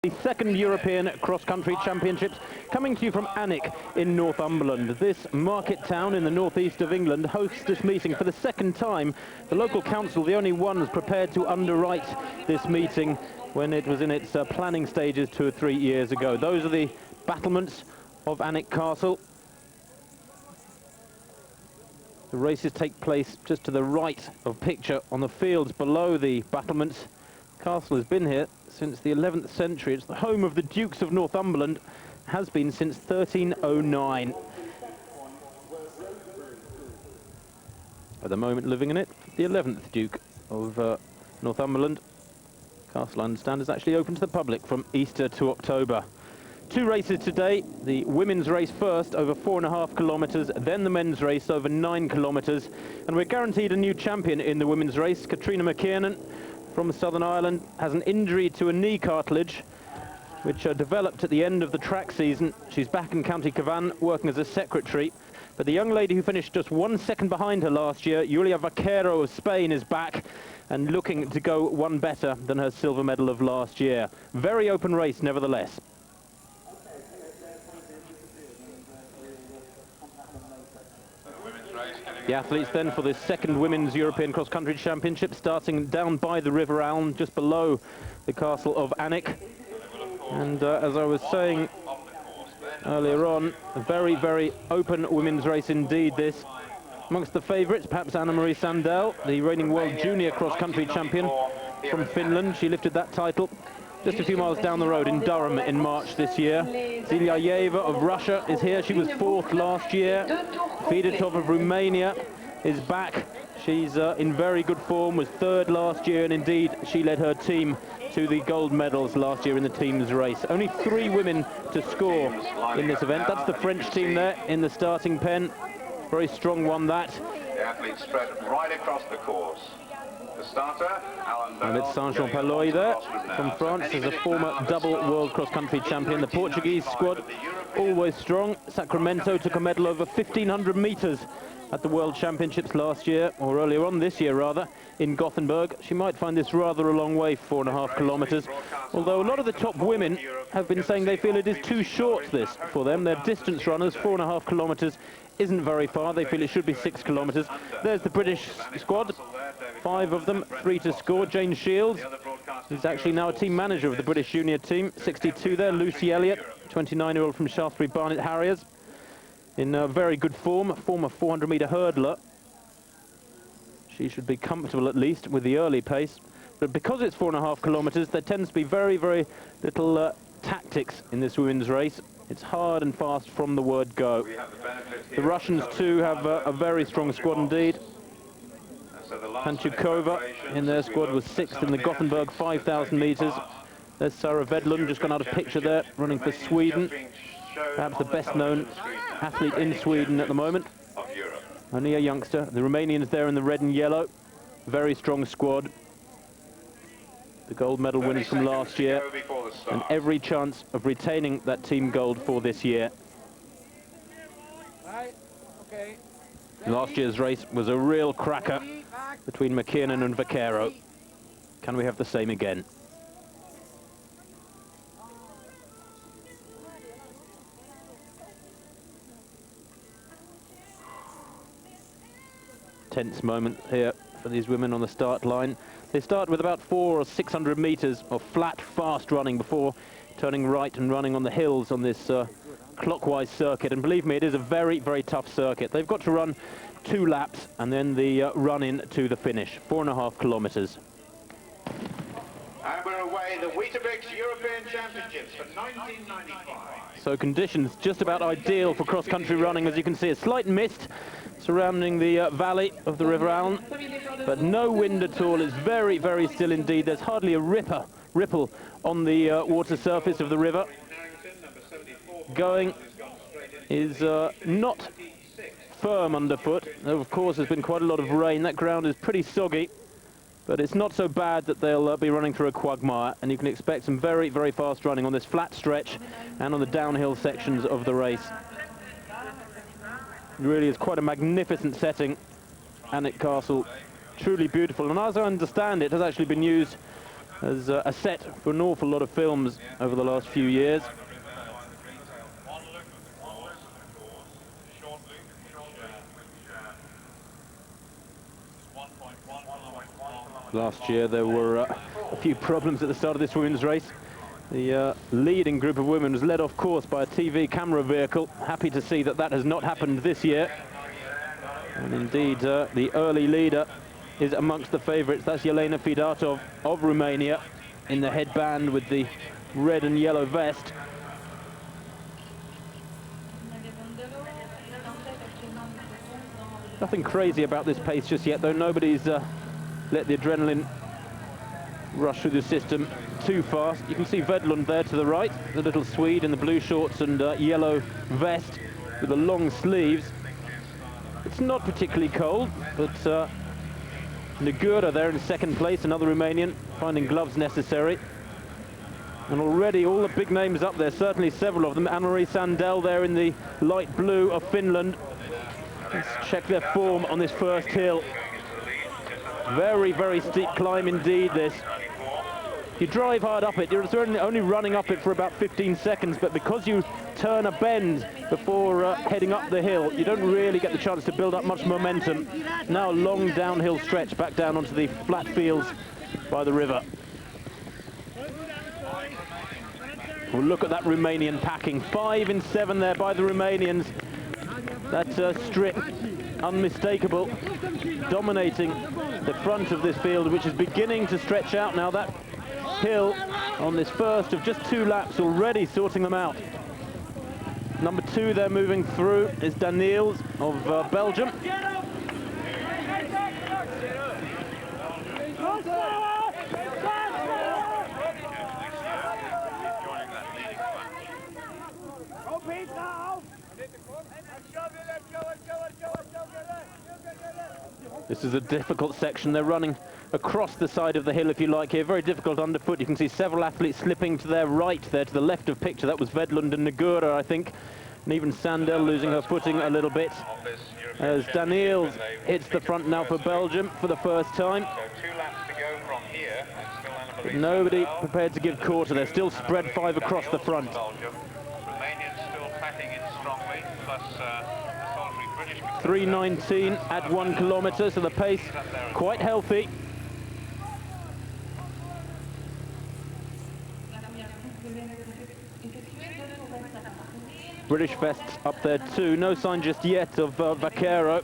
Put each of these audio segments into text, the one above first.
The second European cross-country championships coming to you from Alnwick in Northumberland. This market town in the northeast of England hosts this meeting for the second time. The local council, the only ones prepared to underwrite this meeting when it was in its planning stages 2 or 3 years ago. Those are the battlements of Alnwick Castle. The races take place just to the right of picture on the fields below the battlements. Castle has been here since the 11th century. It's the home of the Dukes of Northumberland, has been since 1309. At the moment living in it, the 11th Duke of Northumberland. Castle, I understand, is actually open to the public from Easter to October. 2 races today, the women's race first over 4.5 kilometres, then the men's race over 9 kilometres. And we're guaranteed a new champion in the women's race. Katrina McKiernan from Southern Ireland has an injury to a knee cartilage which developed at the end of the track season. She's back in County Cavan working as a secretary. But the young lady who finished just 1 second behind her last year, Julia Vaquero of Spain, is back and looking to go one better than her silver medal of last year. Very open race nevertheless. The athletes then for the second Women's European Cross Country Championship, starting down by the River Aln, just below the castle of Alnwick. And as I was saying earlier on, a very, very open women's race indeed this. Amongst the favourites, perhaps Annamarie Sandell, the reigning World Junior Cross Country Champion from Finland. She lifted that title just a few miles down the road in Durham in March this year. Ziliayeva of Russia is here. She was 4th last year. Fedotov of Romania is back. She's in very good form, was 3rd last year, and indeed she led her team to the gold medals last year in the team's race. Only 3 women to score in this event. That's the French team there in the starting pen. Very strong one, that. The athletes spread right across the course. The starter, and it's Saint-Jean-Paloy there from France, as a former double world cross-country champion. The Portuguese squad, always strong. Sacramento took a medal over 1,500 metres at the World Championships last year, or earlier on this year rather, in Gothenburg. She might find this rather a long way, 4.5 kilometres, although a lot of the top women have been saying they feel it is too short, this, for them. They're distance runners. 4.5 kilometres isn't very far. They feel it should be 6 kilometres. There's the British squad, 5 of them, 3 to score. Jane Shields is actually now a team manager of the British junior team, 62 there. Lucy Elliott, 29-year-old from Shaftesbury Barnet Harriers, in very good form, former 400-metre hurdler. She should be comfortable at least with the early pace. But because it's 4.5 kilometres, there tends to be very, very little tactics in this women's race. It's hard and fast from the word go. The Russians too have a very strong squad indeed. Panchukova in their squad was 6th in the Gothenburg 5,000 metres. There's Sarah Vedlund, just gone out of picture there, running for Sweden. Perhaps the best known athlete in Sweden at the moment. Only a youngster. The Romanians there in the red and yellow. Very strong squad. The gold medal winners from last year, and every chance of retaining that team gold for this year. Last year's race was a real cracker between McKiernan and Vaquero. Can we have the same again? Tense moment here for these women on the start line. They start with about 400 or 600 metres of flat, fast running before turning right and running on the hills on this clockwise circuit. And believe me, it is a very, very tough circuit. They've got to run 2 laps and then the run in to the finish, 4.5 kilometres. and we're away the Weetabix European Championships for 1995. So conditions just about ideal for cross-country running. As you can see, a slight mist surrounding the valley of the River Aln, but no wind at all. It's very, very still indeed. There's hardly a ripple on the water surface of the river. Going is not firm underfoot. Of course, there's been quite a lot of rain. That ground is pretty soggy, but it's not so bad that they'll be running through a quagmire, and you can expect some very, very fast running on this flat stretch and on the downhill sections of the race. It really is quite a magnificent setting, Alnwick Castle, truly beautiful, and as I understand it, has actually been used as a set for an awful lot of films over the last few years. Last year there were a few problems at the start of this women's race. The leading group of women was led off course by a TV camera vehicle. Happy to see that that has not happened this year. And indeed, the early leader is amongst the favourites. That's Jelena Fidatov of Romania in the headband with the red and yellow vest. Nothing crazy about this pace just yet, though. Nobody's let the adrenaline rush through the system too fast. You can see Vedlund there to the right, the little Swede in the blue shorts and yellow vest with the long sleeves. It's not particularly cold, but Negura there in second place, another Romanian, finding gloves necessary. And already all the big names up there, certainly several of them. Annamarie Sandell there in the light blue of Finland. Let's check their form on this first hill. Very, very steep climb indeed, this. If you drive hard up it, you're only running up it for about 15 seconds, but because you turn a bend before heading up the hill, you don't really get the chance to build up much momentum. Now a long downhill stretch back down onto the flat fields by the river. Well, look at that Romanian packing. 5 in 7 there by the Romanians. That strip, unmistakable, dominating the front of this field, which is beginning to stretch out now. That hill on this first of just 2 laps already sorting them out. Number 2 they're moving through is Daniels of Belgium. This is a difficult section. They're running across the side of the hill, if you like, here. Very difficult underfoot. You can see several athletes slipping to their right there, to the left of picture. That was Vedlund and Negura, I think. And even Sandell losing her footing a little bit. As Daniels hits the front now for Belgium for the first time. So 2 laps to go from here. But nobody prepared to give quarter. They're still spread 5 across the front. Romanians still packing in strongly, plus the solitary British. 3:19 at 1 kilometre, so the pace quite healthy. British vests up there too. No sign just yet of Vaquero,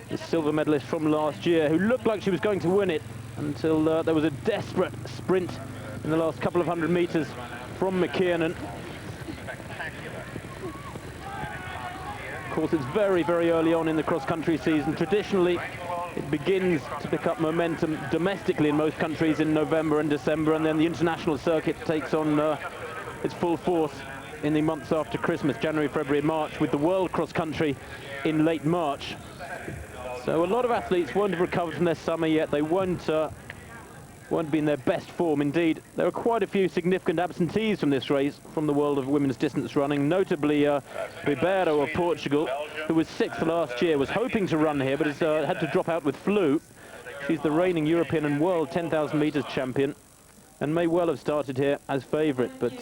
the silver medalist from last year, who looked like she was going to win it until there was a desperate sprint in the last couple of 100 metres from McKiernan. Of course, it's very, very early on in the cross-country season. Traditionally, it begins to pick up momentum domestically in most countries in November and December, and then the international circuit takes on its full force in the months after Christmas, January, February, March, with the World Cross-Country in late March. So a lot of athletes won't have recovered from their summer yet. They won't be in their best form. Indeed, there are quite a few significant absentees from this race, from the world of women's distance running, notably Ribeiro of Portugal, who was 6th last year, was hoping to run here, but has had to drop out with flu. She's the reigning European and world 10,000 metres champion, and may well have started here as favourite, but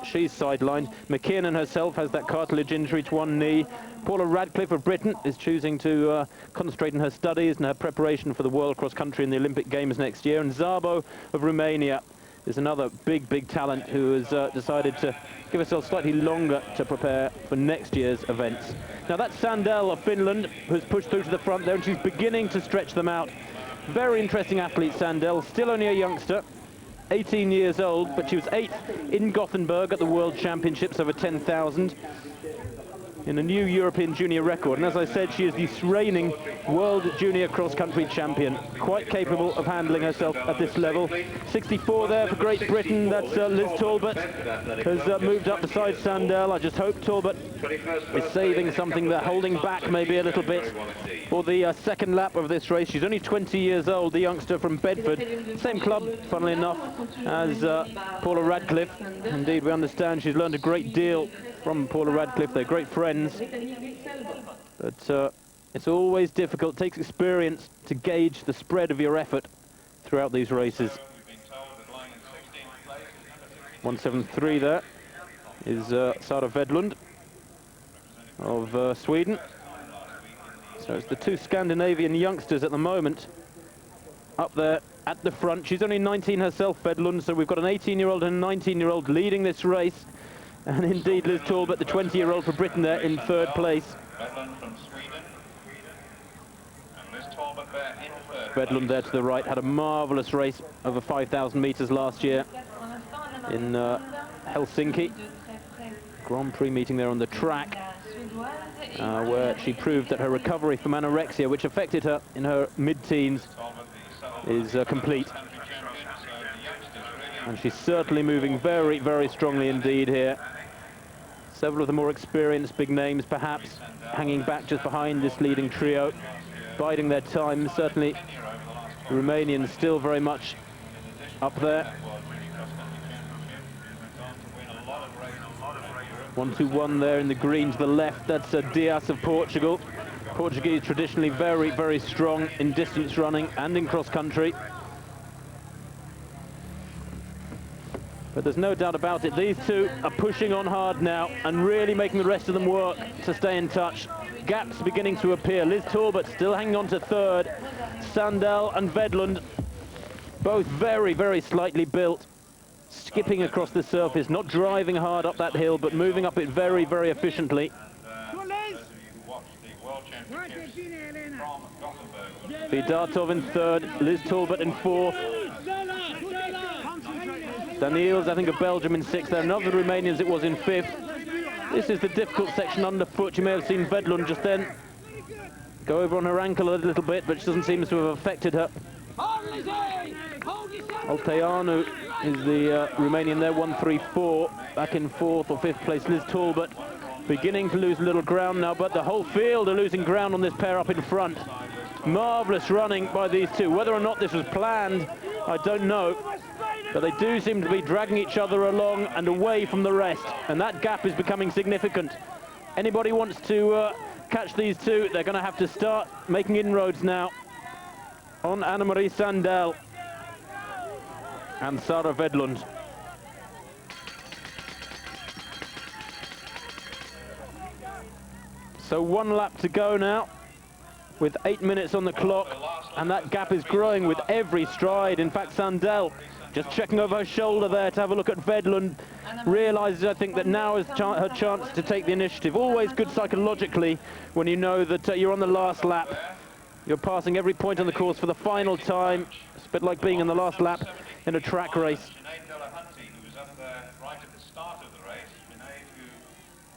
she's sidelined. McKiernan herself has that cartilage injury to one knee. Paula Radcliffe of Britain is choosing to concentrate on her studies and her preparation for the World Cross Country in the Olympic Games next year. And Szabo of Romania is another big, big talent who has decided to give herself slightly longer to prepare for next year's events. Now that's Sandell of Finland, who's pushed through to the front there, and she's beginning to stretch them out. Very interesting athlete, Sandell, still only a youngster. 18 years old, but she was 8th in Gothenburg at the World Championships over 10,000 in a new European junior record. And as I said, she is the reigning World Junior Cross-Country Champion, quite capable of handling herself at this level. 64 there for Great Britain. That's Liz Talbot, has moved up beside Sandell. I just hope Talbot is saving something there, holding back maybe a little bit for the second lap of this race. She's only 20 years old, the youngster from Bedford. Same club, funnily enough, as Paula Radcliffe. Indeed, we understand she's learned a great deal from Paula Radcliffe. They're great friends. But it's always difficult. It takes experience to gauge the spread of your effort throughout these races. 173 there is Sara Vedlund of Sweden. So it's the two Scandinavian youngsters at the moment up there at the front. She's only 19 herself, Vedlund, so we've got an 18-year-old and a 19-year-old leading this race. And indeed, Liz Talbot, the 20-year-old for Britain there in third place. Vedlund from Sweden. And Liz Talbot there in third. Vedlund there to the right had a marvellous race over 5,000 metres last year in Helsinki. Grand Prix meeting there on the track, where she proved that her recovery from anorexia, which affected her in her mid-teens, is complete. And she's certainly moving very, very strongly indeed here. Several of the more experienced big names perhaps hanging back just behind this leading trio, biding their time. Certainly the Romanians still very much up there. 1-2-1 there in the green to the left. That's Dias of Portugal. Portuguese traditionally very, very strong in distance running and in cross country. But there's no doubt about it, these two are pushing on hard now and really making the rest of them work to stay in touch. Gaps beginning to appear. Liz Talbot still hanging on to third. Sandell and Vedlund, both very, very slightly built. Skipping across the surface, not driving hard up that hill, but moving up it very, very efficiently. Vidartov in third, Liz Talbot in fourth. Daniels, I think, of Belgium in sixth. There are another Romanians it was in fifth. This is the difficult section underfoot. You may have seen Vedlund just then go over on her ankle a little bit, but she doesn't seem to have affected her. Olteanu is the Romanian there, 1-3-4, back in fourth or fifth place. Liz Talbot beginning to lose a little ground now, but the whole field are losing ground on this pair up in front. Marvellous running by these two. Whether or not this was planned, I don't know. But they do seem to be dragging each other along and away from the rest. And that gap is becoming significant. Anybody wants to catch these two, they're going to have to start making inroads now on Annamarie Sandell and Sara Vedlund. So 1 lap to go now, with 8 minutes on the clock, and that gap is growing with every stride. In fact, Sandell, just checking over her shoulder there to have a look at Vedlund, realises, I think, that now is her chance to take the initiative. Always good psychologically when you know that you're on the last lap. You're passing every point on the course for the final time. It's a bit like being in the last lap in a track race.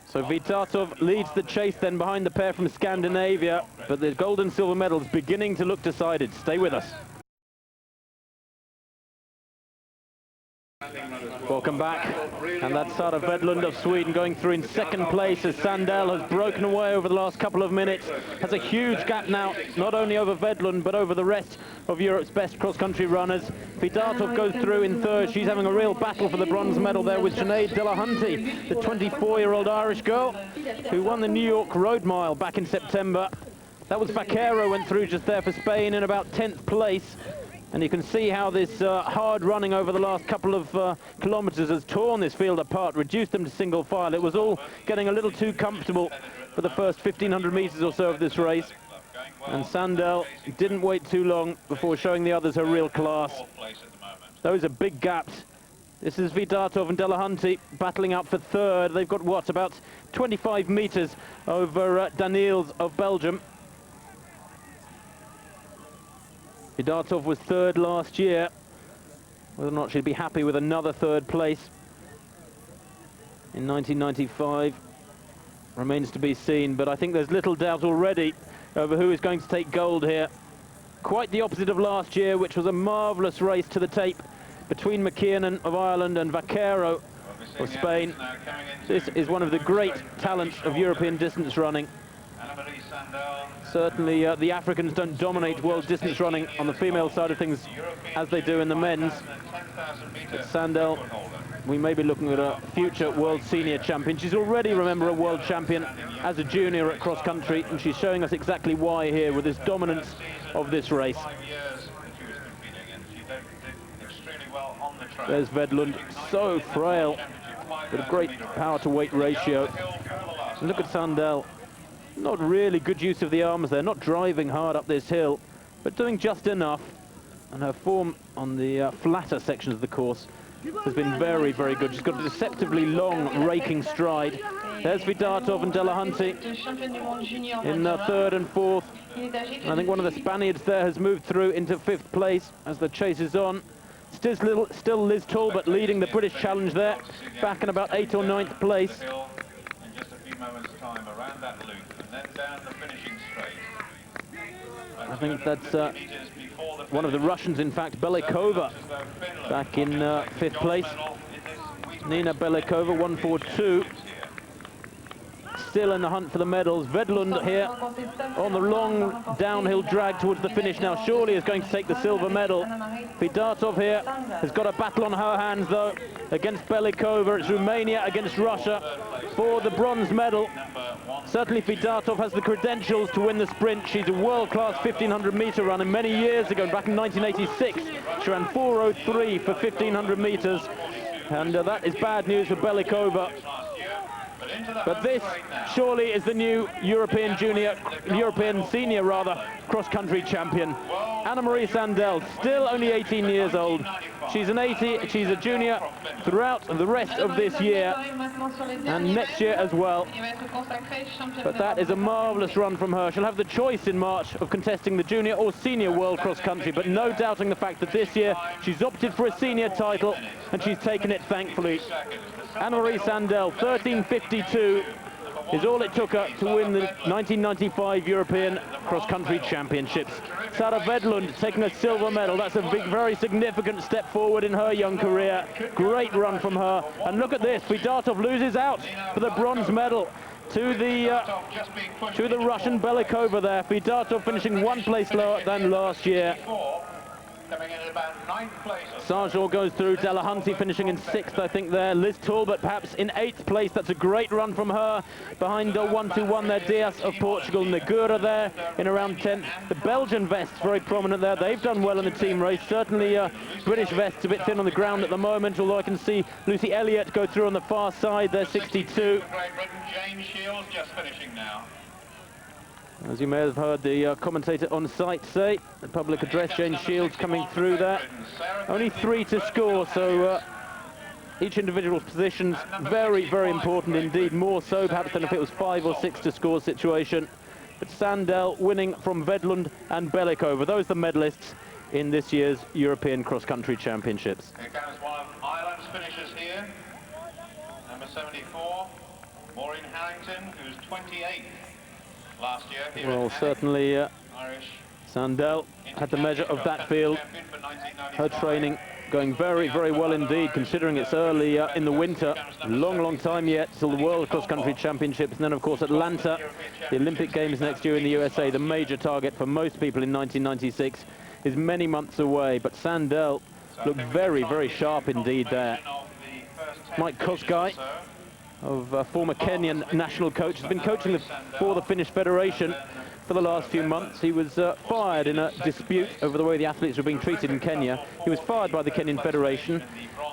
So Vidartov leads the chase then behind the pair from Scandinavia, but the gold and silver medals beginning to look decided. Stay with us. Welcome back, and that's Sara Vedlund of Sweden going through in second place as Sandell has broken away over the last couple of minutes. Has a huge gap now, not only over Vedlund but over the rest of Europe's best cross-country runners. Vidartov goes through in third. She's having a real battle for the bronze medal there with Sinead Delahunty, the 24-year-old Irish girl who won the New York Road Mile back in September. That was Vaquero went through just there for Spain in about 10th place. And you can see how this hard running over the last couple of kilometres has torn this field apart, reduced them to single file. It was all getting a little too comfortable for the first 1,500 metres or so of this race. And Sandell didn't wait too long before showing the others her real class. Those are big gaps. This is Vidartov and Delahunty battling up for third. They've got, what, about 25 metres over Daniels of Belgium. Vidartov was third last year. Whether or not she'd be happy with another third place in 1995 remains to be seen, but I think there's little doubt already over who is going to take gold here. Quite the opposite of last year, which was a marvellous race to the tape between McKiernan of Ireland and Vaquero of Spain. This is one of the great talents of European distance running. Certainly the Africans don't dominate world distance running on the female side of things as they do in the men's. But Sandell, we may be looking at a future world senior champion. She's already, remember, a world champion as a junior at cross country, and she's showing us exactly why here with this dominance of this race. There's Vedlund, so frail, with a great power-to-weight ratio. And look at Sandell. Not really good use of the arms there, not driving hard up this hill, but doing just enough. And her form on the flatter sections of the course has been very, very good. She's got a deceptively long, raking stride. There's Vidatov and Delahunty in third and fourth. I think one of the Spaniards there has moved through into fifth place as the chase is on. Still Liz Talbot leading the British challenge there, back in about 8th or 9th place. In just a few moments' time around that loop and then down the finishing straight. I think that's one of the Russians, in fact, Belikova, back in 5th place. Nina Belikova, 1:42. Still in the hunt for the medals. Vedlund here on the long downhill drag towards the finish now. Surely is going to take the silver medal. Vidatov here has got a battle on her hands, though, against Belikova. It's Romania against Russia for the bronze medal. Certainly Vidatov has the credentials to win the sprint. She's a world-class 1500-meter runner many years ago, back in 1986. She ran 4:03 for 1500 meters, and that is bad news for Belikova. But this surely is the new European senior cross-country champion. Annamarie Sandell, still only 18 years old. She's a junior throughout the rest of this year and next year as well. But that is a marvellous run from her. She'll have the choice in March of contesting the junior or senior world cross-country, but no doubting the fact that this year she's opted for a senior title and she's taken it thankfully. Annamarie Sandell, 13:52 is all it took her to win the 1995 European Cross-Country Championships. Sara Vedlund taking a silver medal. That's a very significant step forward in her young career. Great run from her. And look at this, Vidatov loses out for the bronze medal to the Russian Belikova there. Vidatov finishing 1 place lower than last year. Coming in at about 9th place. Sargent goes through, Delahunty finishing in 6th, I think there. Liz Talbot perhaps in 8th place. That's a great run from her. Behind 1-2-1 there, Dias of Portugal. Negura there in around 10th. The Belgian vests very prominent there. They've done well in the team race. Certainly British vests a bit thin on the ground at the moment, although I can see Lucy Elliott go through on the far side there, 62. Great Britain, Jane Shields just finishing now. As you may have heard the commentator on site say, the public address, Jane Shields coming through there. Only 3 to score, so each individual's positions very, very important indeed, more so perhaps than if it was 5 or 6 to score situation. But Sandell winning from Vedlund and Belikova, those are the medalists in this year's European Cross-Country Championships. Here comes one of Ireland's finishers here, number 74, Maureen Harrington, who's 28th. Last year here. Well, certainly Sandell had the measure of that field. Her training going very, very well indeed, considering it's early in the winter. Long time yet till the World Cross Country Championships, and then of course Atlanta, the Olympic Games next year in the USA. The major target for most people in 1996 is many months away, but Sandell looked very, very sharp indeed there. Mike Qashqai, of former Kenyan national coach, has been coaching for the Finnish Federation for the last few months. He was fired in a dispute over the way the athletes were being treated in Kenya. He was fired by the Kenyan Federation,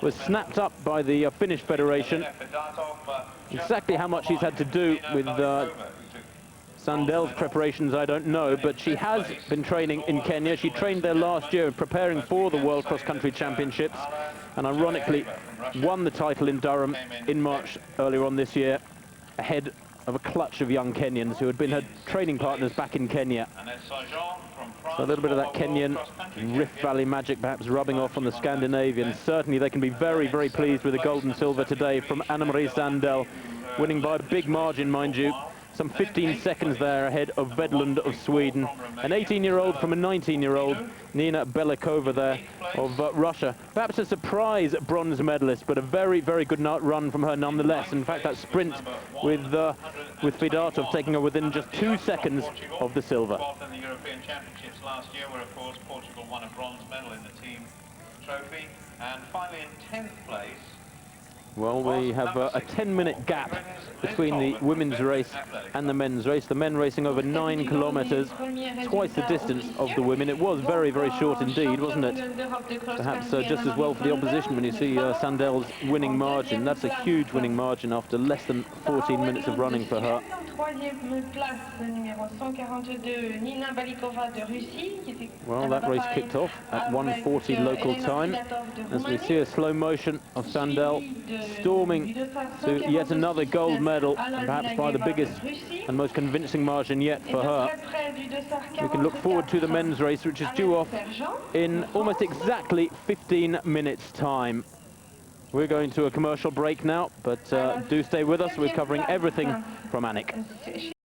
was snapped up by the Finnish Federation. Exactly how much he's had to do with Sandell's preparations, I don't know, but she has been training in Kenya. She trained there last year, preparing for the World Cross Country Championships, and ironically won the title in Durham in March earlier on this year, ahead of a clutch of young Kenyans who had been her training partners back in Kenya. So a little bit of that Kenyan Rift Valley magic perhaps rubbing off on the Scandinavians. Certainly they can be very, very pleased with the gold and silver today from Annamarie Sandell, winning by a big margin, mind you. Some 15 seconds there ahead of Vedlund of Sweden. An 18-year-old from a 19-year-old, Nina Belikova there of Russia. Perhaps a surprise bronze medalist, but a very, very good run from her nonetheless. In fact, that sprint with Vidatov taking her within just 2 seconds of the silver. In the European Championships last year, where of course Portugal won a bronze medal in the team trophy, and finally in 10th place. Well, we have a 10-minute gap between the women's race and the men's race. The men racing over 9 kilometres, twice the distance of the women. It was very, very short indeed, wasn't it? Perhaps just as well for the opposition when you see Sandell's winning margin. That's a huge winning margin after less than 14 minutes of running for her. Well, that race kicked off at 1:40 local time, as we see a slow motion of Sandell storming to yet another gold medal, and perhaps by the biggest and most convincing margin yet for her. We can look forward to the men's race, which is due off in almost exactly 15 minutes' time. We're going to a commercial break now, but do stay with us. We're covering everything from Alnwick.